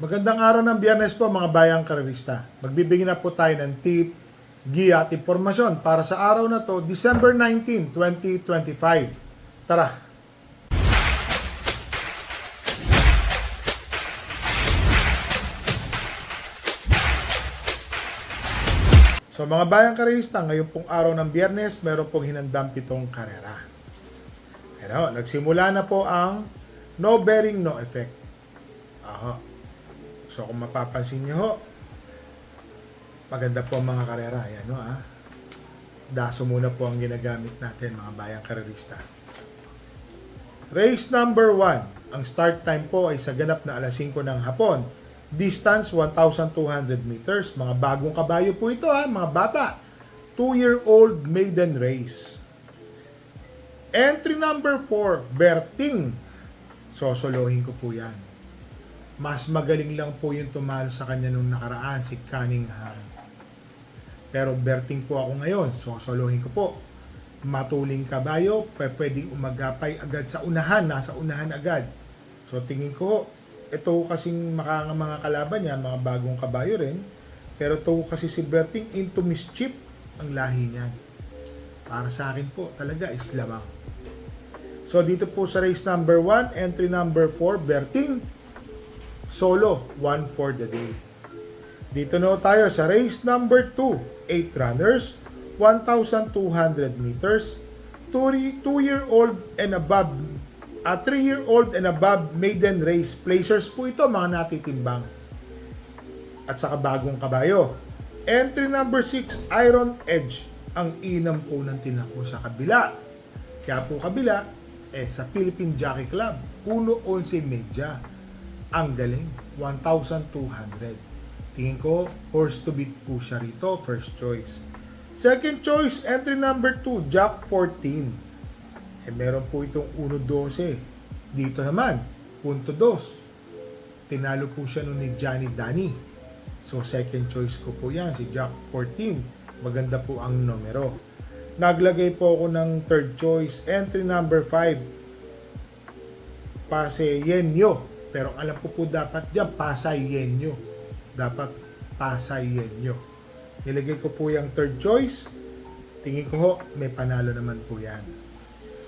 Magandang araw ng Biyernes po mga bayang karerista. Magbibigay na po tayo ng tip, giya at impormasyon para sa araw na to, December 19, 2025. Tara! So mga bayang karerista, ngayon pong araw ng Biyernes, meron pong hinandang 7 karera. Ano, nagsimula na po ang no bearing, no effect. Aha. So kung mapapansin nyo ho, maganda po ang mga karera. Ayan o Daso muna po ang ginagamit natin mga bayang karerista. Race number 1. Ang start time po ay sa ganap na alas 5 ng hapon. Distance 1,200 meters. Mga bagong kabayo po ito mga bata. 2-year-old maiden race. Entry number 4, Berting. Sosolohin ko po yan. Mas magaling lang po yung tumalo sa kanya nung nakaraan, si Cunningham. Pero Berting po ako ngayon, sosolohin ko po. Matuling kabayo, pwedeng umagapay agad sa unahan, nasa unahan agad. So tingin ko, ito kasing mga kalaban niya, mga bagong kabayo rin. Pero ito kasi si Berting into mischief ang lahi niya. Para sa akin po, talaga is lamang. So dito po sa race number 1, entry number 4, Berting. Solo, 1 for the day. Dito na tayo sa race number 2, 8 runners, 1,200 meters, 2-year-old and above, 3-year-old and above maiden race. Placers po ito, mga natitimbang. At saka bagong kabayo. Entry number 6, Iron Edge. Ang inam po ng tinako sa kabila. Kaya po kabila, sa Philippine Jockey Club, 1.11 medya. Ang galing, 1,200. Tingin ko, horse to beat po siya rito, first choice. Second choice, entry number 2, Jack 14. Meron po itong 1.12. Dito naman, 0.2. Tinalo po siya nun ni Johnny Danny. So, second choice ko po yan, si Jack 14. Maganda po ang numero. Naglagay po ako ng third choice, entry number 5, Pasay Yenyo. Pero alam ko po dapat dyan, Pasay Yenyo. Dapat Pasay Yenyo. Nilagay ko po yung third choice. Tingin ko ho, may panalo naman po yan.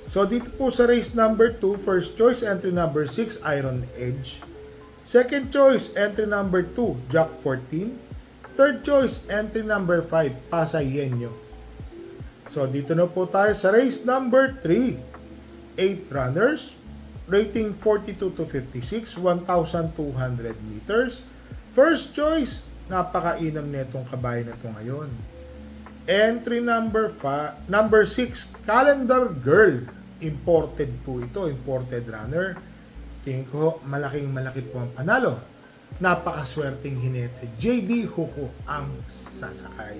So dito po sa race number 2, first choice, entry number 6, Iron Edge. Second choice, entry number 2, Jack 14. Third choice, entry number 5, Pasay Yenyo. So dito na po tayo sa race number 3, 8 runners, rating 42 to 56, 1,200 meters. First choice, napakainam netong kabayo na ito ngayon. Entry number 6, Calendar Girl. Imported po ito, imported runner. Tingin ko, malaki po ang panalo. Napakaswerteng hinete. JD Huko ang sasakay.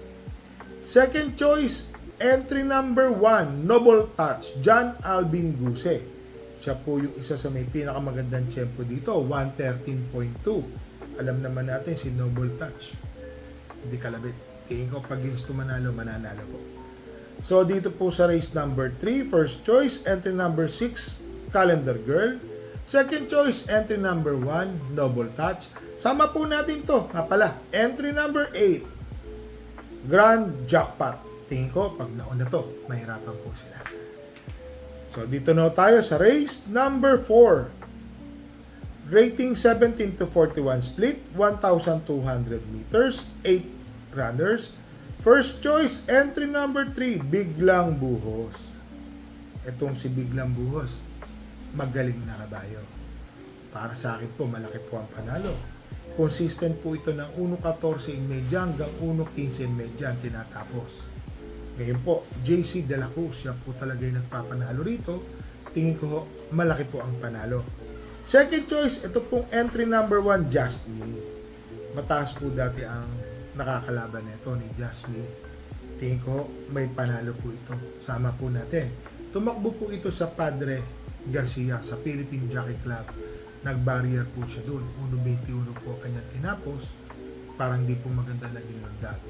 Second choice, entry number 1, Noble Touch, John Alvin Guse. Siya po yung isa sa may pinakamagandang tempo dito, 113.2. Alam naman natin si Noble Touch. Hindi kalabit. Tingin ko pag gusto manalo po. So dito po sa race number 3, first choice, entry number 6, Calendar Girl. Second choice, entry number 1, Noble Touch. Sama po natin to. Nga pala, entry number 8, Grand Jackpot. Tingin ko, pag nauna to, mahirapan po sila. So, dito na tayo sa race number 4. Rating 17 to 41 split, 1,200 meters, 8 runners. First choice, entry number 3, Biglang Buhos. Itong si Biglang Buhos, magaling na kabayo. Para sa akin po, malaki po ang panalo. Consistent po ito ng 1.14 medya hanggang 1.15 medya ang tinatapos. Ngayon po, JC De La Cruz, siya po talaga yung nagpapanalo rito. Tingin ko, malaki po ang panalo. Second choice, ito pong entry number 1, Just Me. Mataas po dati ang nakakalaban nito ni Just Me. Tingin ko, may panalo po ito. Sama po natin. Tumakbo po ito sa Padre Garcia, sa Philippine Jockey Club. Nag-barrier po siya doon. 1.21 po kanyang tinapos. Parang di po maganda naging magdag.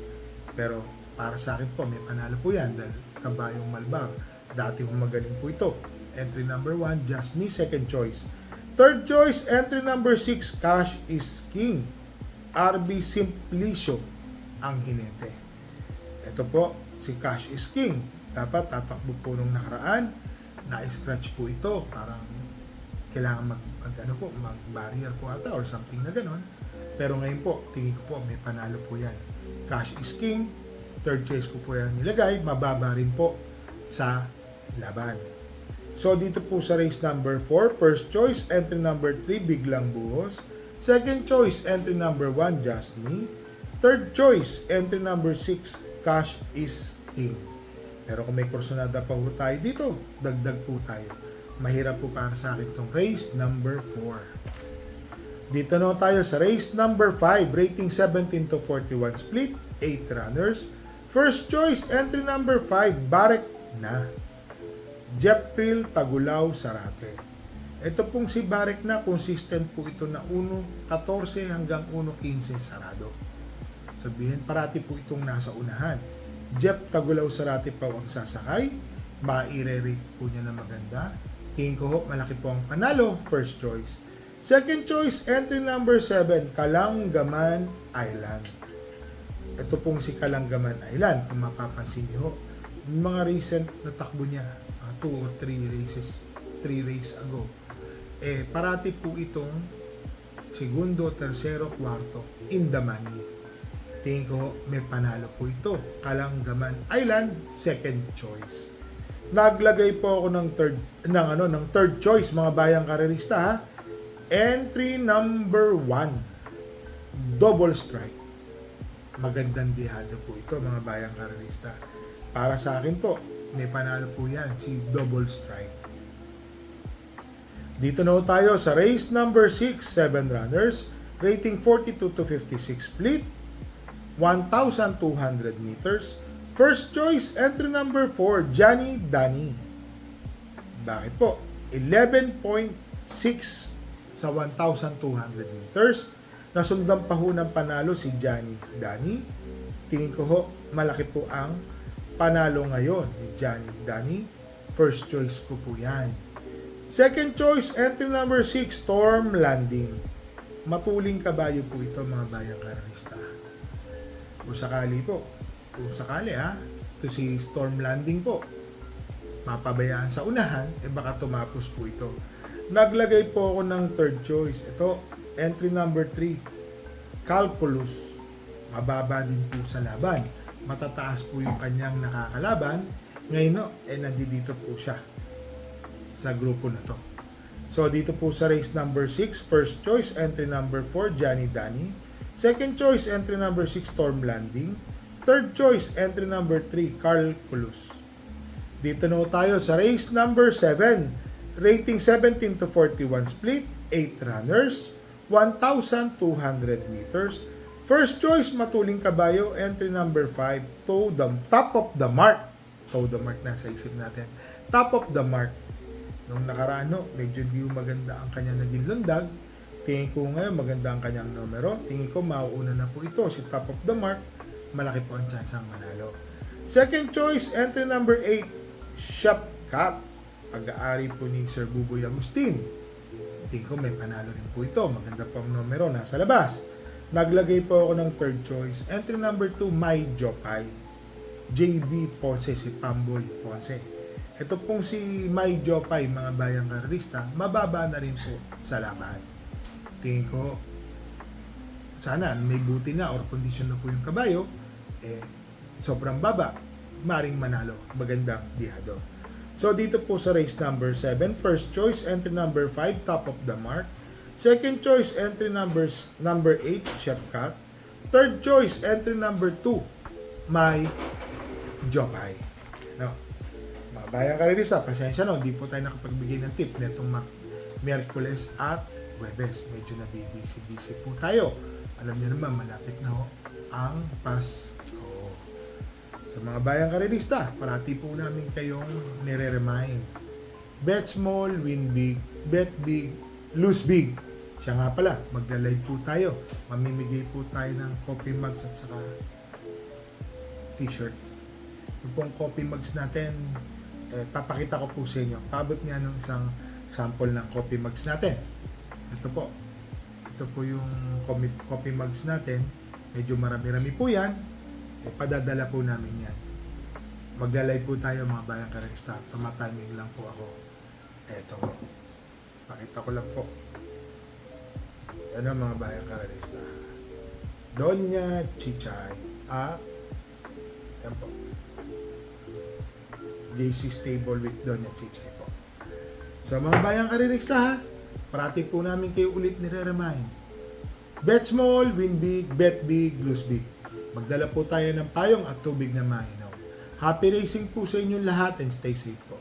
Pero para sa akin po, may panalo po yan dahil kabayong Malbar. Dati magaling po ito. Entry number 1, Just Me, second choice. Third choice, entry number 6, Cash is King. RB Simplicio ang hinete. Ito po, si Cash is King. Dapat tatakbo po nung nakaraan. Na-scratch po ito. Parang kailangan mag-barrier po ata or something na ganon. Pero ngayon po, tingin ko po, may panalo po yan. Cash is King. Third choice ko po yan nilagay. Mababa rin po sa laban. So, dito po sa race number 4, first choice, entry number 3, Biglang Buhos. Second choice, entry number 1, Just Me. Third choice, entry number 6, Cash is King. Pero kung may kursonada pa po tayo dito, dagdag po tayo. Mahirap po para sa akin itong race number 4. Dito na tayo sa race number 5, rating 17 to 41 split, 8 runners. First choice, entry number 5, Barek na. Jepril Tagulaw Sarate. Ito pong si Barek na, consistent po ito na 1.14 hanggang 1.15 sarado. Sabihin, parati po itong nasa unahan. Jeff Tagulaw Sarate pa ang sasakay. Maire-rate po niya na maganda. Tingin ko malaki po ang panalo, first choice. Second choice, entry number 7, Kalanggaman Island. Ito pong si Kalanggaman Island, kung mapapansin niyo, mga recent na takbo niya, 2 or 3 races ago. Parati po itong segundo, tersero, kwarto in the money. Tingin ko may panalo po ito. Kalanggaman Island, second choice. Naglagay po ako ng third choice, mga bayang karerista ha. Entry number 1, Double Strike. Magandang dihado po ito, mga bayang karerista. Para sa akin po, may panalo po yan, si Double Strike. Dito na tayo sa race number 6, 7 runners, rating 42 to 56 split, 1,200 meters. First choice, entry number 4, Johnny Danny. Bakit po? 11.6 sa 1,200 meters. Nasundan pa ho ng panalo si Johnny Danny. Tingin ko ho, malaki po ang panalo ngayon ni Johnny Danny. First choice ko po yan. Second choice, entry number 6, Storm Landing. Matuling kabayo po ito, mga bayang karerista. Kung sakali ito si Storm Landing po, mapabayaan sa unahan, baka tumapos po ito. Naglagay po ako ng third choice. Ito, entry number 3, Calculus. Mababa din po sa laban. Matataas po yung kanyang nakakalaban. Ngayon, nandito po siya sa grupo na to. So, dito po sa race number 6, first choice, entry number 4, Johnny Danny. Second choice, entry number 6, Storm Landing. Third choice, entry number 3, Calculus. Dito na tayo sa race number 7, rating 17 to 41 split, 8 runners, 1,200 meters. First choice, Matuling Kabayo, entry number 5, to the top of the mark. To the mark, nasa isip natin. Top of the mark. Nung nakaraan, medyo di maganda ang kanyang naging lundag. Tingin ko ngayon maganda ang kanyang numero. Tingin ko mauuna na po ito si top of the mark. Malaki po ang chance ang manalo. Second choice, entry number 8, Shopcat. Pag-aari po ni Sir Buboy Agustin. Tingin ko may panalo rin po ito. Maganda po ang numero nasa labas. Naglagay po ako ng third choice. Entry number 2, My Jopay. JB Ponce, si Pamboy Ponce. Ito pong si My Jopay, mga bayang karerista, mababa na rin po sa laban. Tingin ko, sana may buti na or condition na po yung kabayo, sobrang baba, maring manalo, magandang dihado. So dito po sa race number 7, first choice, entry number 5, Top of the Mark. Second choice, entry number 8, Shopcat. Third choice, entry number 2, My Jopay. Mga bayang karerista, pasensya hindi po tayo nakapagbigay ng tip netong Miyerkules at Huwebes. Medyo na busy po tayo. Alam niyo naman, malapit na ang Pasko. Sa mga bayang karerista, parati po namin kayong nire-remind. Bet small, win big. Bet big, lose big. Siya nga pala, magla-live po tayo. Mamimigay po tayo ng coffee mugs at saka t-shirt. Yung pong coffee mugs natin, papakita ko po sa inyo. Pabot nga ng isang sample ng coffee mugs natin. Ito po. Ito po yung coffee mugs natin. Medyo marami-rami po yan. Padadala po namin yan. Magla-live po tayo mga bayang kareksta. Tumatiming lang po ako. Eto po. Pakita ko lang po. Yan ang mga bayang kareksta. Donya Chichay at yan po. JC Stable with Donya Chichay po. So mga bayang kareksta ha, parati po namin kayo ulit nire-remind. Bet small, win big, bet big, lose big. Magdala po tayo ng payong at tubig na mainom. Happy racing po sa inyong lahat and stay safe po.